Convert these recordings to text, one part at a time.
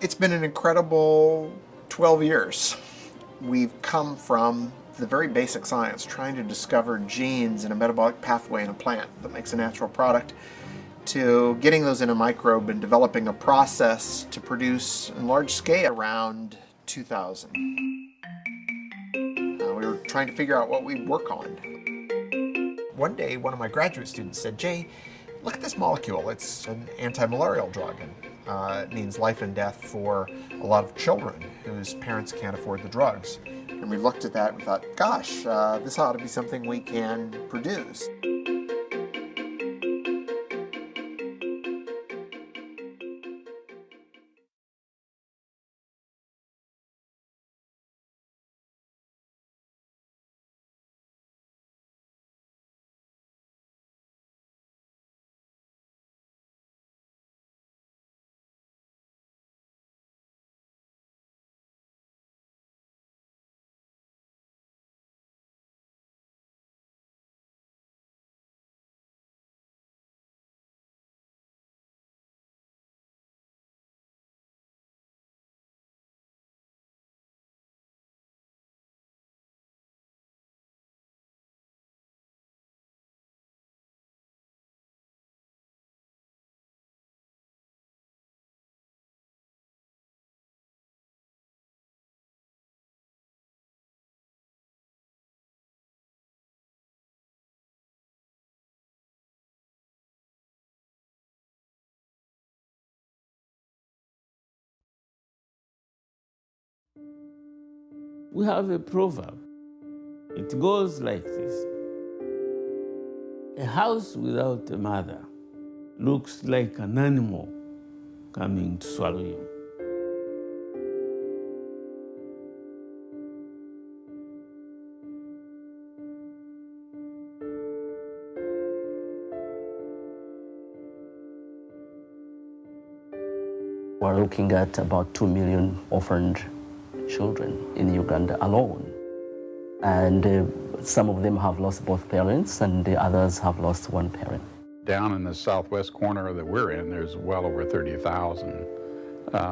It's been an incredible 12 years. We've come from the very basic science, trying to discover genes in a metabolic pathway in a plant that makes a natural product, to getting those in a microbe and developing a process to produce in large scale around 2000. We were trying to figure out what we'd work on. One day, one of my graduate students said, "Jay, look at this molecule. It's an anti-malarial drug, and it means life and death for a lot of children whose parents can't afford the drugs." And we looked at that and we thought, gosh, this ought to be something we can produce. We have a proverb. It goes like this: a house without a mother looks like an animal coming to swallow you. We're looking at about 2 million orphaned children in Uganda alone. And some of them have lost both parents, and the others have lost one parent. Down in the southwest corner that we're in, there's well over 30,000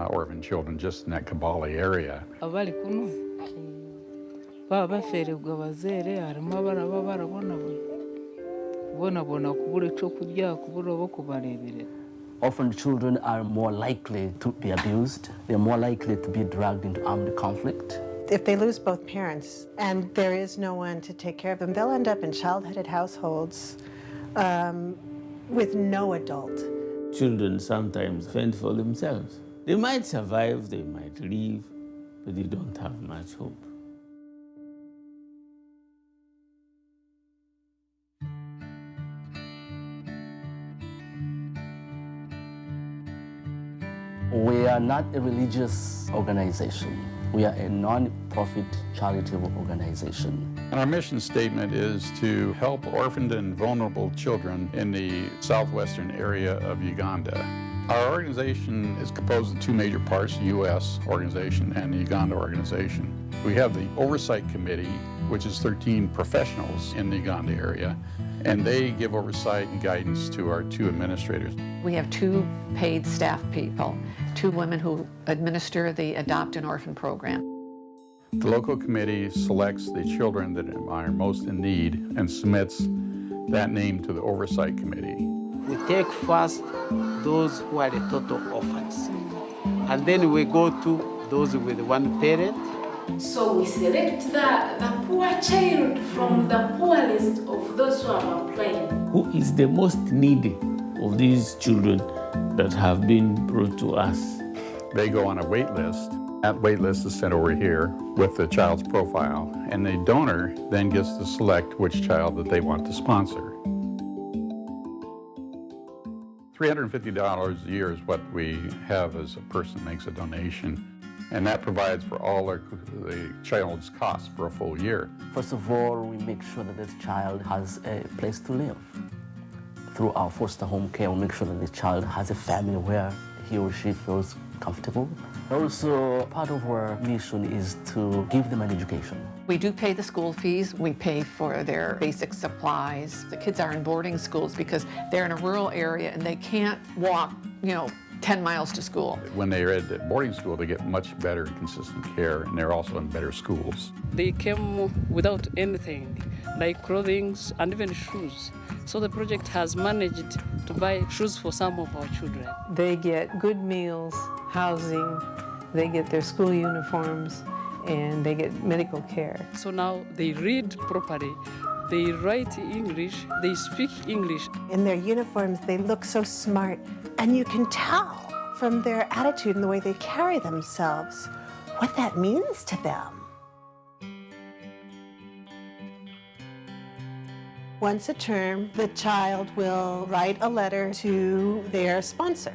orphan children just in that Kabale area. Abali kuno baba baferebwa bazeere harimo abaraba barabonabona kubura ekyokurya kubura obo kubareberera. Orphaned children are more likely to be abused. They're more likely to be dragged into armed conflict. If they lose both parents and there is no one to take care of them, they'll end up in child-headed households with no adult. Children sometimes fend for themselves. They might survive, they might live, but they don't have much hope. We are not a religious organization. We are a non-profit charitable organization. And our mission statement is to help orphaned and vulnerable children in the southwestern area of Uganda. Our organization is composed of two major parts, the U.S. organization and the Uganda organization. We have the Oversight Committee, which is 13 professionals in the Uganda area, and they give oversight and guidance to our two administrators. We have two paid staff people, two women who administer the Adopt an Orphan program. The local committee selects the children that are most in need and submits that name to the Oversight Committee. We take first those who are the total orphans, and then we go to those with one parent. So we select the poor child from the poorest of those who have applied. Who is the most needy of these children that have been brought to us? They go on a wait list. That wait list is sent over here with the child's profile, and the donor then gets to select which child that they want to sponsor. $350 a year is what we have as a person makes a donation, and that provides for all the child's costs for a full year. First of all, we make sure that this child has a place to live. Through our foster home care, we make sure that the child has a family where he or she feels comfortable. Also, part of our mission is to give them an education. We do pay the school fees. We pay for their basic supplies. The kids are in boarding schools because they're in a rural area and they can't walk, 10 miles to school. When they're at boarding school, they get much better and consistent care, and they're also in better schools. They came without anything, like clothing and even shoes. So the project has managed to buy shoes for some of our children. They get good meals, housing, they get their school uniforms, and they get medical care. So now they read properly, they write English, they speak English. In their uniforms, they look so smart, and you can tell from their attitude and the way they carry themselves what that means to them. Once a term, the child will write a letter to their sponsor.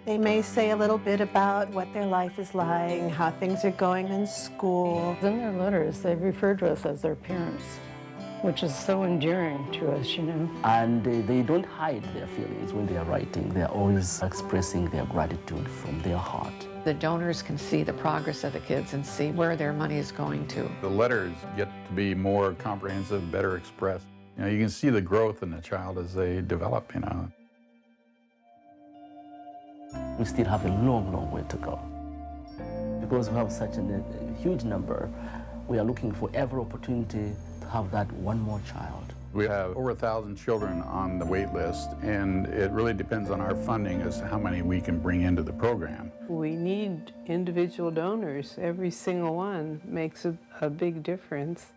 They may say a little bit about what their life is like, how things are going in school. In their letters, they refer to us as their parents, which is so endearing to us, you know. And they don't hide their feelings when they are writing. They are always expressing their gratitude from their heart. The donors can see the progress of the kids and see where their money is going to. The letters get to be more comprehensive, better expressed. You know, you can see the growth in the child as they develop, you know. We still have a long, long way to go. Because we have such a huge number, we are looking for every opportunity to have that one more child. We have over 1,000 children on the wait list, and it really depends on our funding as to how many we can bring into the program. We need individual donors. Every single one makes a big difference.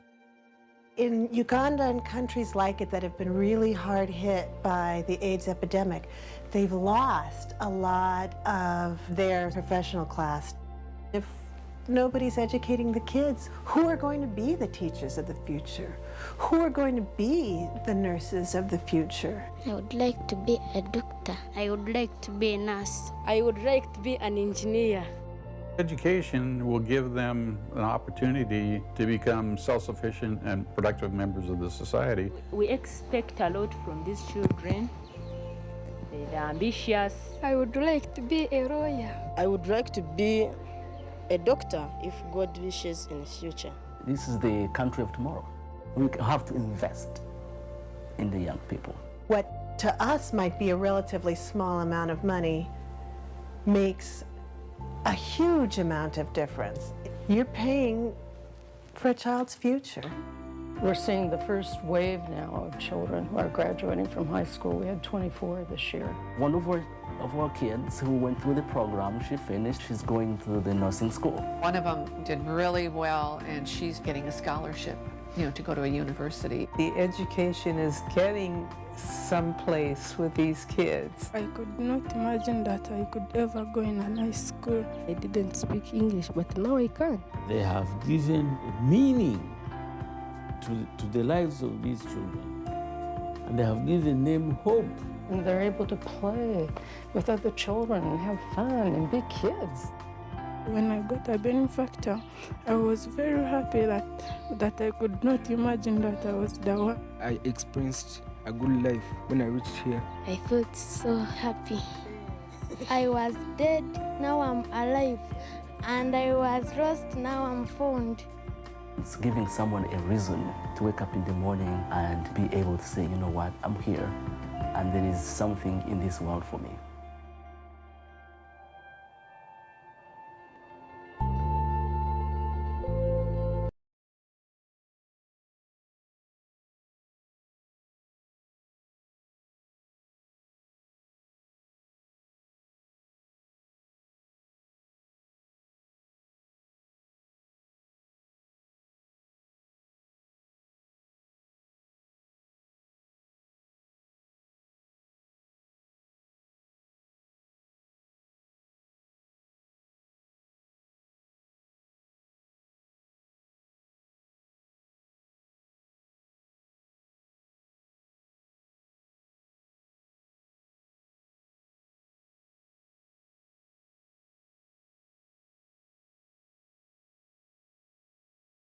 In Uganda and countries like it that have been really hard hit by the AIDS epidemic, they've lost a lot of their professional class. If nobody's educating the kids, who are going to be the teachers of the future? Who are going to be the nurses of the future? I would like to be a doctor. I would like to be a nurse. I would like to be an engineer. Education will give them an opportunity to become self-sufficient and productive members of the society. We expect a lot from these children. They're ambitious. I would like to be a lawyer. I would like to be a doctor if God wishes in the future. This is the country of tomorrow. We have to invest in the young people. What to us might be a relatively small amount of money makes a huge amount of difference. You're paying for a child's future. We're seeing the first wave now of children who are graduating from high school. We had 24 this year. One of our kids who went through the program, she finished, she's going to the nursing school. One of them did really well, and she's getting a scholarship, you know, to go to a university. The education is getting someplace with these kids. I could not imagine that I could ever go in a nice school. I didn't speak English, but now I can. They have given meaning to the lives of these children, and they have given them hope. And they're able to play with other children and have fun and be kids. When I got a benefactor, I was very happy that I could not imagine that I was the one. I experienced a good life when I reached here. I felt so happy. I was dead, now I'm alive. And I was lost, now I'm found. It's giving someone a reason to wake up in the morning and be able to say, you know what, I'm here, and there is something in this world for me.